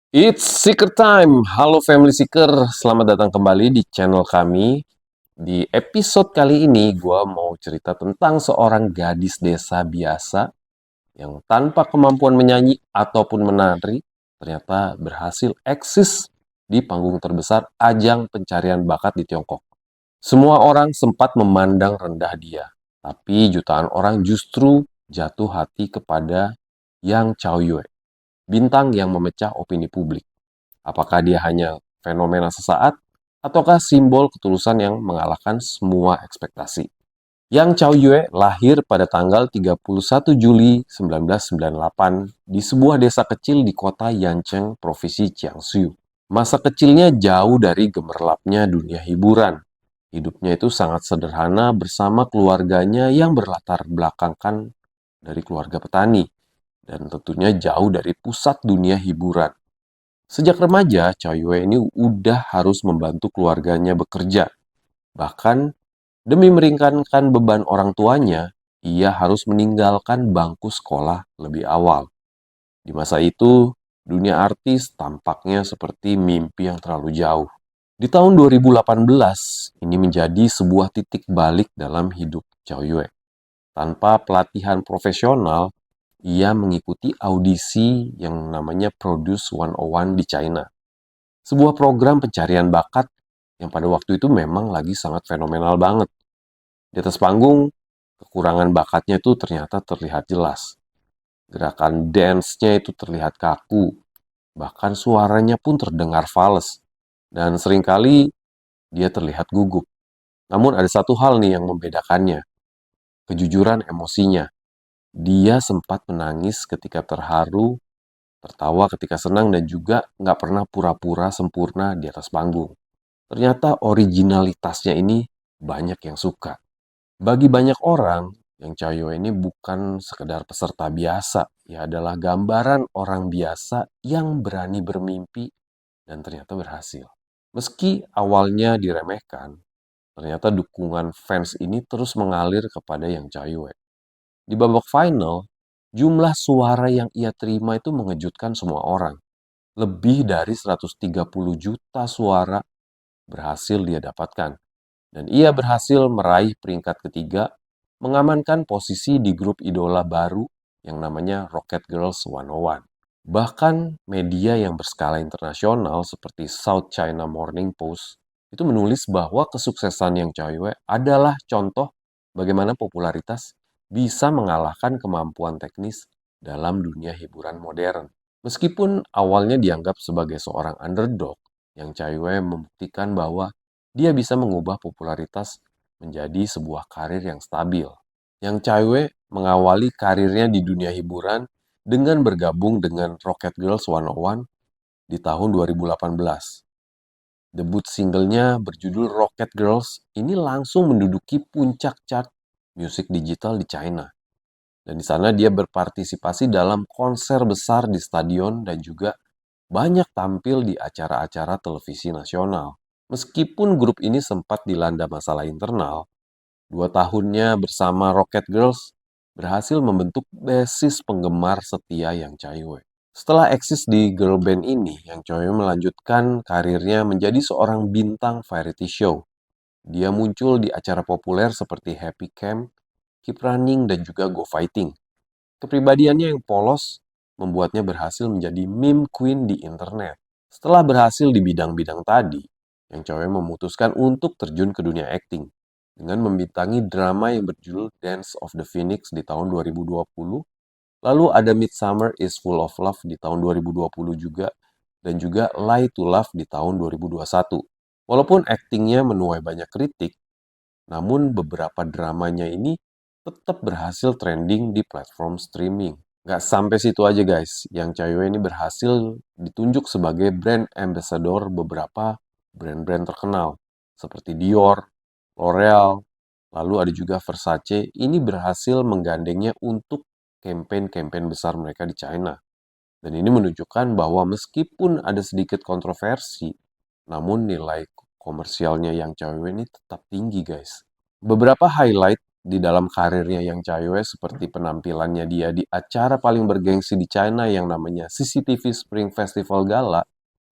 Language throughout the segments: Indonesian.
It's Seeker Time. Halo Family Seeker, selamat datang kembali di channel kami. Di episode kali ini, gue mau cerita tentang seorang gadis desa biasa yang tanpa kemampuan menyanyi ataupun menari, ternyata berhasil eksis di panggung terbesar ajang pencarian bakat di Tiongkok. Semua orang sempat memandang rendah dia, tapi jutaan orang justru jatuh hati kepada Yang Chow Yue, bintang yang memecah opini publik. Apakah dia hanya fenomena sesaat, ataukah simbol ketulusan yang mengalahkan semua ekspektasi? Yang Chow Yue lahir pada tanggal 31 Juli 1998 di sebuah desa kecil di kota Yancheng, Provinsi Jiangsu. Masa kecilnya jauh dari gemerlapnya dunia hiburan. Hidupnya itu sangat sederhana bersama keluarganya yang berlatar belakangkan dari keluarga petani dan tentunya jauh dari pusat dunia hiburan. Sejak remaja, Chow Yue ini udah harus membantu keluarganya bekerja. Bahkan demi meringankan beban orang tuanya, ia harus meninggalkan bangku sekolah lebih awal. Di masa itu, dunia artis tampaknya seperti mimpi yang terlalu jauh. Di tahun 2018, ini menjadi sebuah titik balik dalam hidup Chow Yue. Tanpa pelatihan profesional, ia mengikuti audisi yang namanya Produce 101 di China. Sebuah program pencarian bakat yang pada waktu itu memang lagi sangat fenomenal banget. Di atas panggung, kekurangan bakatnya itu ternyata terlihat jelas. Gerakan dance-nya itu terlihat kaku, bahkan suaranya pun terdengar fals. Dan seringkali dia terlihat gugup. Namun ada satu hal nih yang membedakannya, kejujuran emosinya. Dia sempat menangis ketika terharu, tertawa ketika senang, dan juga nggak pernah pura-pura sempurna di atas panggung. Ternyata originalitasnya ini banyak yang suka. Bagi banyak orang, yang Chayo ini bukan sekedar peserta biasa. Ia adalah gambaran orang biasa yang berani bermimpi dan ternyata berhasil. Meski awalnya diremehkan, ternyata dukungan fans ini terus mengalir kepada Yang Chayo. Di babak final, jumlah suara yang ia terima itu mengejutkan semua orang. Lebih dari 130 juta suara berhasil dia dapatkan. Dan ia berhasil meraih peringkat ketiga, mengamankan posisi di grup idola baru yang namanya Rocket Girls 101. Bahkan media yang berskala internasional seperti South China Morning Post itu menulis bahwa kesuksesan Yang Chaiwe adalah contoh bagaimana popularitas bisa mengalahkan kemampuan teknis dalam dunia hiburan modern. Meskipun awalnya dianggap sebagai seorang underdog, Yang Chaiwe membuktikan bahwa dia bisa mengubah popularitas menjadi sebuah karir yang stabil. Yang Chaiwe mengawali karirnya di dunia hiburan dengan bergabung dengan Rocket Girls 101 di tahun 2018. Debut singlenya berjudul Rocket Girls ini langsung menduduki puncak chart musik digital di China. Dan di sana dia berpartisipasi dalam konser besar di stadion dan juga banyak tampil di acara-acara televisi nasional. Meskipun grup ini sempat dilanda masalah internal, 2 tahunnya bersama Rocket Girls berhasil membentuk basis penggemar setia Yang Chaiwe. Setelah eksis di girl band ini, Yang Chaiwe melanjutkan karirnya menjadi seorang bintang variety show. Dia muncul di acara populer seperti Happy Camp, Keep Running, dan juga Go Fighting. Kepribadiannya yang polos membuatnya berhasil menjadi meme queen di internet. Setelah berhasil di bidang-bidang tadi, Yang Chaiwe memutuskan untuk terjun ke dunia akting dengan membintangi drama yang berjudul Dance of the Phoenix di tahun 2020. Lalu ada Midsummer is Full of Love di tahun 2020 juga, dan juga Lie to Love di tahun 2021. Walaupun aktingnya menuai banyak kritik, namun beberapa dramanya ini tetap berhasil trending di platform streaming. Nggak sampai situ aja guys, Yang Chaeyoe ini berhasil ditunjuk sebagai brand ambassador beberapa brand-brand terkenal seperti Dior, L'Oreal, lalu ada juga Versace. Ini berhasil menggandengnya untuk campaign-campaign besar mereka di China. Dan ini menunjukkan bahwa meskipun ada sedikit kontroversi, namun nilai komersialnya Yang Chaeyoe ini tetap tinggi guys. Beberapa highlight di dalam karirnya Yang Chaiwei seperti penampilannya dia di acara paling bergengsi di China yang namanya CCTV Spring Festival Gala,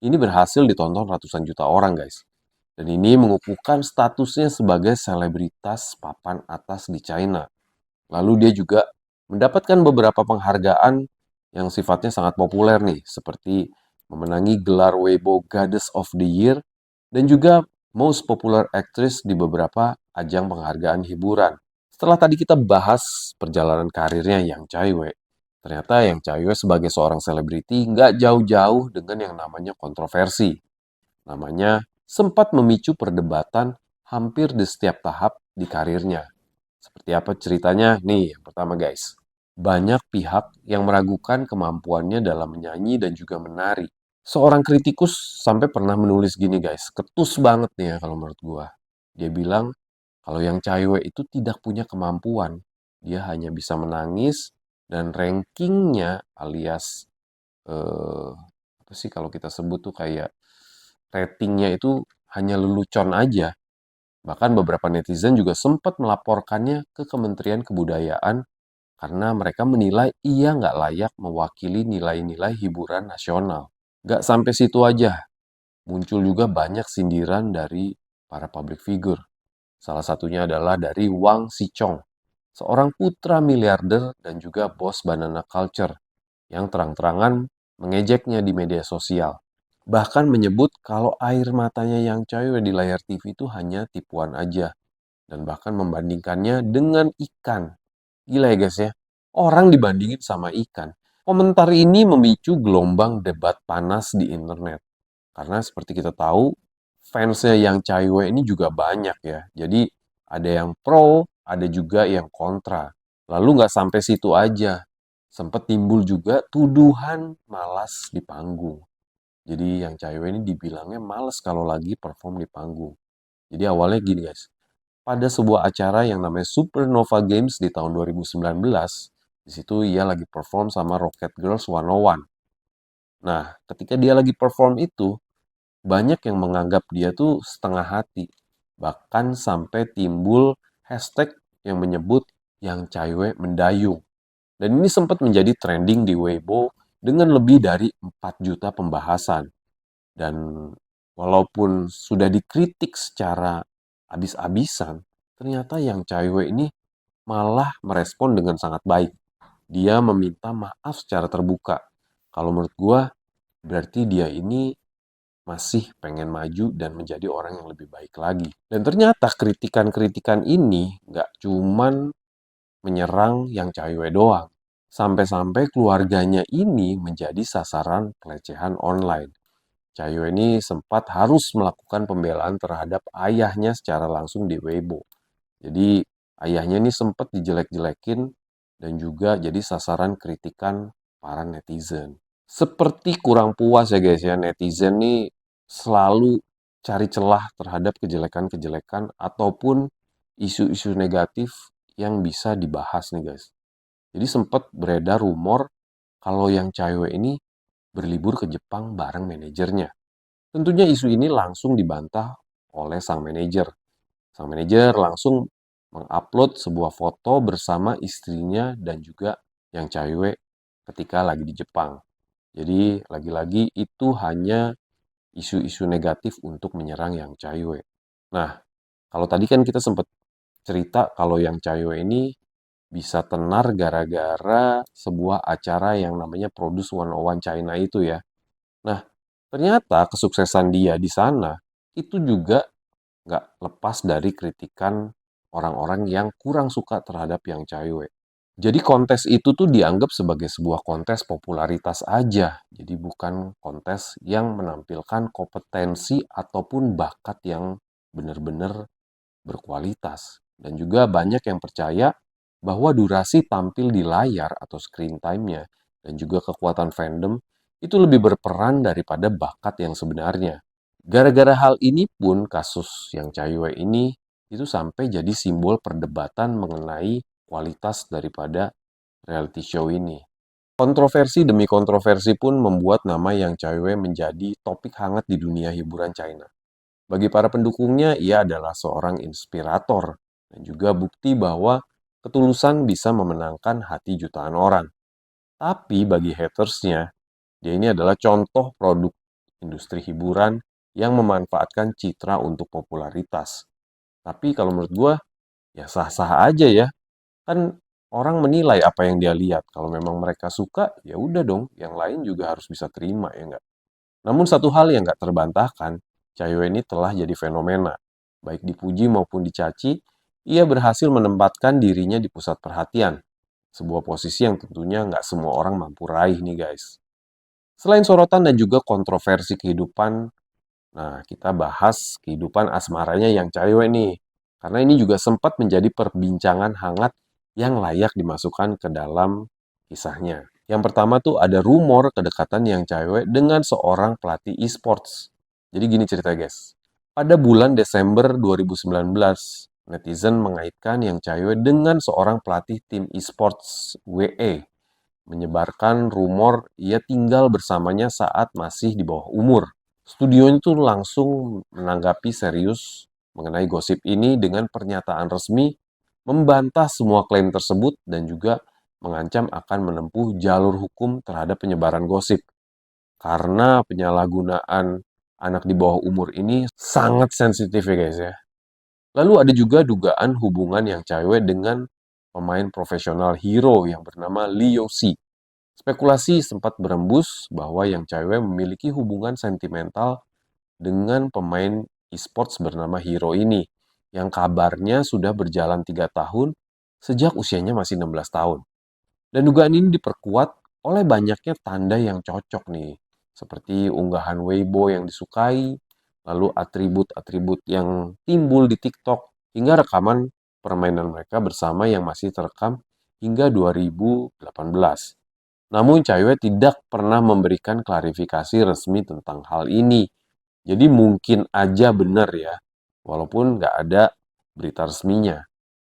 ini berhasil ditonton ratusan juta orang, guys. Dan ini mengukuhkan statusnya sebagai selebritas papan atas di China. Lalu dia juga mendapatkan beberapa penghargaan yang sifatnya sangat populer nih, seperti memenangi gelar Weibo Goddess of the Year dan juga Most Popular Actress di beberapa ajang penghargaan hiburan. Setelah tadi kita bahas perjalanan karirnya Yang Chaiwei, ternyata Yang Chaiwei sebagai seorang selebriti nggak jauh-jauh dengan yang namanya kontroversi. Namanya sempat memicu perdebatan hampir di setiap tahap di karirnya. Seperti apa ceritanya? Nih, yang pertama guys. Banyak pihak yang meragukan kemampuannya dalam menyanyi dan juga menari. Seorang kritikus sampai pernah menulis gini guys, ketus banget nih ya kalau menurut gua. Dia bilang kalau Yang Chaiwei itu tidak punya kemampuan. Dia hanya bisa menangis dan rankingnya alias apa sih kalau kita sebut tuh kayak ratingnya itu hanya lelucon aja. Bahkan beberapa netizen juga sempat melaporkannya ke Kementerian Kebudayaan karena mereka menilai ia nggak layak mewakili nilai-nilai hiburan nasional. Nggak sampai situ aja, muncul juga banyak sindiran dari para public figure. Salah satunya adalah dari Wang Sichong, seorang putra miliarder dan juga bos Banana Culture yang terang-terangan mengejeknya di media sosial. Bahkan menyebut kalau air matanya Yang Chaiwei di layar TV itu hanya tipuan aja. Dan bahkan membandingkannya dengan ikan. Gila ya guys ya. Orang dibandingin sama ikan. Komentar ini memicu gelombang debat panas di internet. Karena seperti kita tahu, fansnya Yang Chaiwei ini juga banyak ya. Jadi ada yang pro, ada juga yang kontra. Lalu nggak sampai situ aja. Sempat timbul juga tuduhan malas di panggung. Jadi Yang Chaiwei ini dibilangnya malas kalau lagi perform di panggung. Jadi awalnya gini guys, pada sebuah acara yang namanya Supernova Games di tahun 2019, di situ ia lagi perform sama Rocket Girls 101. Nah, ketika dia lagi perform itu, banyak yang menganggap dia tuh setengah hati. Bahkan sampai timbul hashtag yang menyebut Yang Chaiwei mendayung. Dan ini sempat menjadi trending di Weibo dengan lebih dari 4 juta pembahasan. Dan walaupun sudah dikritik secara habis-habisan, ternyata Yang Chaiwei ini malah merespon dengan sangat baik. Dia meminta maaf secara terbuka. Kalau menurut gua, berarti dia ini masih pengen maju dan menjadi orang yang lebih baik lagi. Dan ternyata kritikan-kritikan ini nggak cuman menyerang Yang Chaiwei doang. Sampai-sampai keluarganya ini menjadi sasaran pelecehan online. Chaiwei ini sempat harus melakukan pembelaan terhadap ayahnya secara langsung di Weibo. Jadi ayahnya ini sempat dijelek-jelekin dan juga jadi sasaran kritikan para netizen. Seperti kurang puas ya guys ya, netizen nih selalu cari celah terhadap kejelekan-kejelekan ataupun isu-isu negatif yang bisa dibahas nih guys. Jadi sempat beredar rumor kalau Yang Chaiwei ini berlibur ke Jepang bareng manajernya. Tentunya isu ini langsung dibantah oleh sang manajer. Sang manajer langsung mengupload sebuah foto bersama istrinya dan juga Yang Chaiwei ketika lagi di Jepang. Jadi lagi-lagi itu hanya isu-isu negatif untuk menyerang Yang Chaiwei. Nah, kalau tadi kan kita sempat cerita kalau Yang Chaiwei ini bisa tenar gara-gara sebuah acara yang namanya Produce 101 China itu ya. Nah, ternyata kesuksesan dia di sana itu juga nggak lepas dari kritikan orang-orang yang kurang suka terhadap Yang Chaiwei. Jadi kontes itu tuh dianggap sebagai sebuah kontes popularitas aja. Jadi bukan kontes yang menampilkan kompetensi ataupun bakat yang benar-benar berkualitas. Dan juga banyak yang percaya bahwa durasi tampil di layar atau screen time-nya dan juga kekuatan fandom itu lebih berperan daripada bakat yang sebenarnya. Gara-gara hal ini pun kasus Yang Chaiwei ini itu sampai jadi simbol perdebatan mengenai kualitas daripada reality show ini. Kontroversi demi kontroversi pun membuat nama Yang Chaiwei menjadi topik hangat di dunia hiburan China. Bagi para pendukungnya, ia adalah seorang inspirator dan juga bukti bahwa ketulusan bisa memenangkan hati jutaan orang. Tapi bagi hatersnya, dia ini adalah contoh produk industri hiburan yang memanfaatkan citra untuk popularitas. Tapi kalau menurut gue, ya sah-sah aja ya. Kan orang menilai apa yang dia lihat. Kalau memang mereka suka, ya udah dong. Yang lain juga harus bisa terima, ya nggak? Namun satu hal yang nggak terbantahkan, Chaeyoe ini telah jadi fenomena. Baik dipuji maupun dicaci, ia berhasil menempatkan dirinya di pusat perhatian. Sebuah posisi yang tentunya nggak semua orang mampu raih nih guys. Selain sorotan dan juga kontroversi kehidupan, nah kita bahas kehidupan asmaranya yang Chaeyoe nih. Karena ini juga sempat menjadi perbincangan hangat yang layak dimasukkan ke dalam kisahnya. Yang pertama tuh ada rumor kedekatan yang Chaeyoe dengan seorang pelatih e-sports. Jadi gini cerita guys. Pada bulan Desember 2019, netizen mengaitkan yang Chaeyoe dengan seorang pelatih tim e-sports WE, menyebarkan rumor ia tinggal bersamanya saat masih di bawah umur. Studionya itu langsung menanggapi serius mengenai gosip ini dengan pernyataan resmi membantah semua klaim tersebut dan juga mengancam akan menempuh jalur hukum terhadap penyebaran gosip. Karena penyalahgunaan anak di bawah umur ini sangat sensitif ya guys ya. Lalu ada juga dugaan hubungan yang cewek dengan pemain profesional hero yang bernama Leo Si. Spekulasi sempat berembus bahwa yang cewek memiliki hubungan sentimental dengan pemain e-sports bernama Hero ini, yang kabarnya sudah berjalan 3 tahun sejak usianya masih 16 tahun. Dan dugaan ini diperkuat oleh banyaknya tanda yang cocok nih, seperti unggahan Weibo yang disukai, lalu atribut-atribut yang timbul di TikTok, hingga rekaman permainan mereka bersama yang masih terekam hingga 2018. Namun Caiwe tidak pernah memberikan klarifikasi resmi tentang hal ini. Jadi mungkin aja benar ya, walaupun nggak ada berita resminya.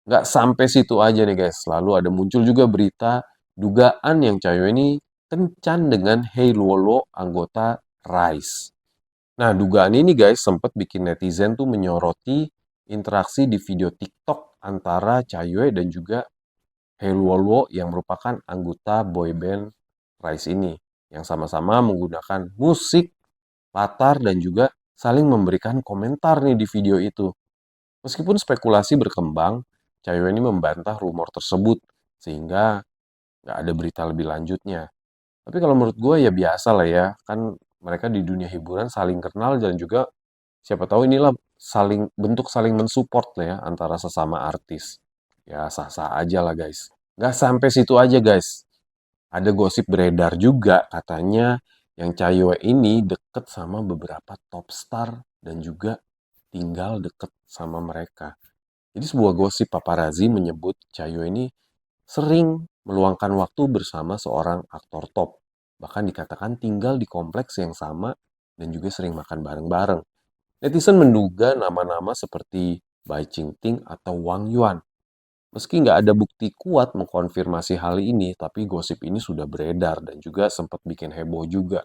Nggak sampai situ aja nih guys, lalu ada muncul juga berita dugaan yang Caiwe ini kencan dengan Hei Luolo, anggota RISE. Nah, dugaan ini guys sempat bikin netizen tuh menyoroti interaksi di video TikTok antara Caiwe dan juga Hei Luolo yang merupakan anggota boyband RISE ini, yang sama-sama menggunakan musik, latar, dan juga saling memberikan komentar nih di video itu. Meskipun spekulasi berkembang, Chaeyoe ini membantah rumor tersebut, sehingga nggak ada berita lebih lanjutnya. Tapi kalau menurut gue ya biasa lah ya, kan mereka di dunia hiburan saling kenal dan juga siapa tahu inilah bentuk saling mensupport lah ya antara sesama artis. Ya sah-sah aja lah guys. Nggak sampai situ aja guys. Ada gosip beredar juga katanya yang Chaeyoe ini deket sama beberapa top star dan juga tinggal deket sama mereka. Jadi sebuah gosip paparazzi menyebut Chaeyoe ini sering meluangkan waktu bersama seorang aktor top. Bahkan dikatakan tinggal di kompleks yang sama dan juga sering makan bareng-bareng. Netizen menduga nama-nama seperti Bai Qingting atau Wang Yuan. Meski nggak ada bukti kuat mengkonfirmasi hal ini, tapi gosip ini sudah beredar dan juga sempat bikin heboh juga.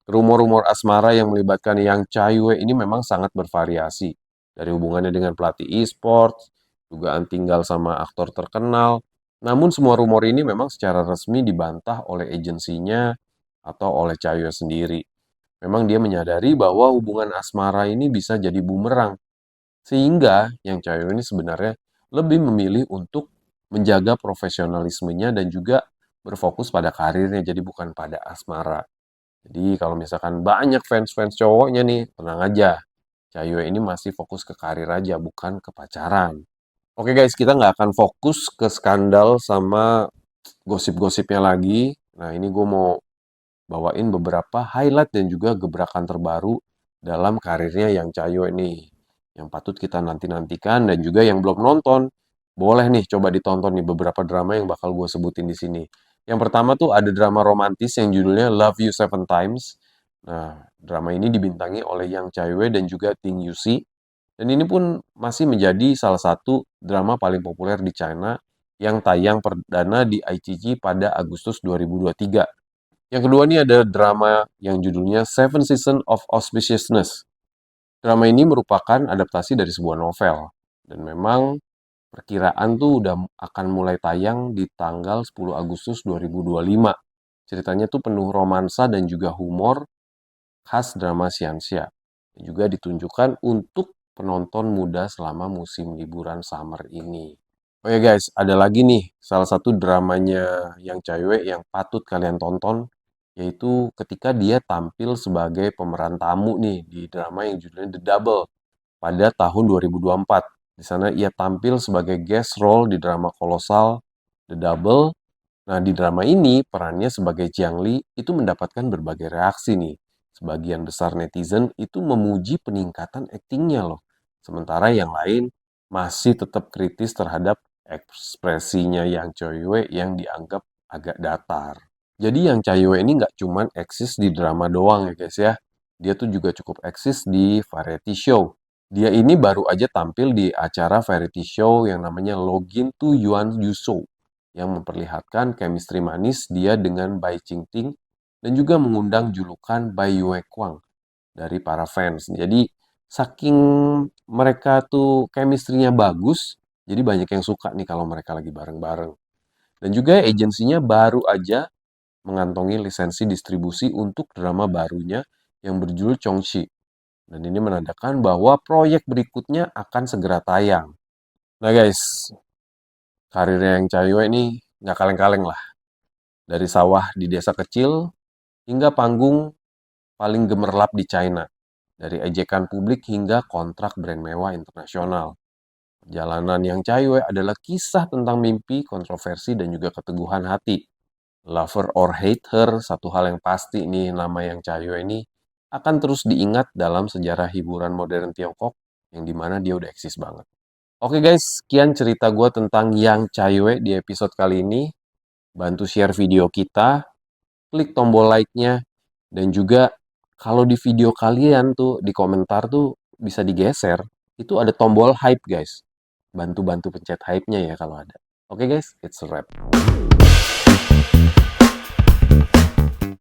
Rumor-rumor asmara yang melibatkan Yang Chaeyoe ini memang sangat bervariasi. Dari hubungannya dengan pelatih e-sports, dugaan tinggal sama aktor terkenal. Namun semua rumor ini memang secara resmi dibantah oleh agensinya atau oleh Chaeyoe sendiri. Memang dia menyadari bahwa hubungan asmara ini bisa jadi bumerang. Sehingga yang Chaeyoe ini sebenarnya lebih memilih untuk menjaga profesionalismenya dan juga berfokus pada karirnya, jadi bukan pada asmara. Jadi kalau misalkan banyak fans-fans cowoknya nih, tenang aja. Chaeyoe ini masih fokus ke karir aja, bukan ke pacaran. Oke guys, kita nggak akan fokus ke skandal sama gosip-gosipnya lagi. Nah ini gue mau bawain beberapa highlight dan juga gebrakan terbaru dalam karirnya yang Chaeyoe nih. Yang patut kita nanti-nantikan dan juga yang belum nonton, boleh nih coba ditonton nih beberapa drama yang bakal gue sebutin di sini. Yang pertama tuh ada drama romantis yang judulnya Love You Seven Times. Nah, drama ini dibintangi oleh Yang Chaeyoe dan juga Ting Yusi. Dan ini pun masih menjadi salah satu drama paling populer di China yang tayang perdana di ICC pada Agustus 2023. Yang kedua nih ada drama yang judulnya Seven Seasons of Auspiciousness. Drama ini merupakan adaptasi dari sebuah novel. Dan memang Perkiraan tuh udah akan mulai tayang di tanggal 10 Agustus 2025. Ceritanya tuh penuh romansa dan juga humor khas drama Xianxia. Juga ditunjukkan untuk penonton muda selama musim liburan summer ini. Oh ya guys, ada lagi nih salah satu dramanya yang cewek yang patut kalian tonton, yaitu ketika dia tampil sebagai pemeran tamu nih di drama yang judulnya The Double pada tahun 2024. Di sana ia tampil sebagai guest role di drama kolosal The Double. Nah, di drama ini perannya sebagai Jiang Li itu mendapatkan berbagai reaksi nih. Sebagian besar netizen itu memuji peningkatan aktingnya loh. Sementara yang lain masih tetap kritis terhadap ekspresinya yang cewek yang dianggap agak datar. Jadi yang Cahyo ini nggak cuman eksis di drama doang ya guys ya. Dia tuh juga cukup eksis di variety show. Dia ini baru aja tampil di acara variety show yang namanya Login to Yuan Yusou yang memperlihatkan chemistry manis dia dengan Bai Qingting dan juga mengundang julukan Bai Yue Kwang dari para fans. Jadi saking mereka tuh chemistry-nya bagus, jadi banyak yang suka nih kalau mereka lagi bareng-bareng. Dan juga agensinya baru aja mengantongi lisensi distribusi untuk drama barunya yang berjudul Chongxi. Dan ini menandakan bahwa proyek berikutnya akan segera tayang. Nah guys, karirnya yang Cahyo ini nggak kaleng-kaleng lah. Dari sawah di desa kecil hingga panggung paling gemerlap di China. Dari ejekan publik hingga kontrak brand mewah internasional. Perjalanan yang Cahyo adalah kisah tentang mimpi, kontroversi, dan juga keteguhan hati. Lover or hate her, satu hal yang pasti nih nama yang Cahyo ini akan terus diingat dalam sejarah hiburan modern Tiongkok yang dimana dia udah eksis banget. Oke guys, sekian cerita gue tentang Yang Cahyo di episode kali ini. Bantu share video kita, klik tombol like-nya, dan juga kalau di video kalian tuh di komentar tuh bisa digeser, itu ada tombol hype guys. Bantu-bantu pencet hype-nya ya kalau ada. Oke guys, it's a wrap.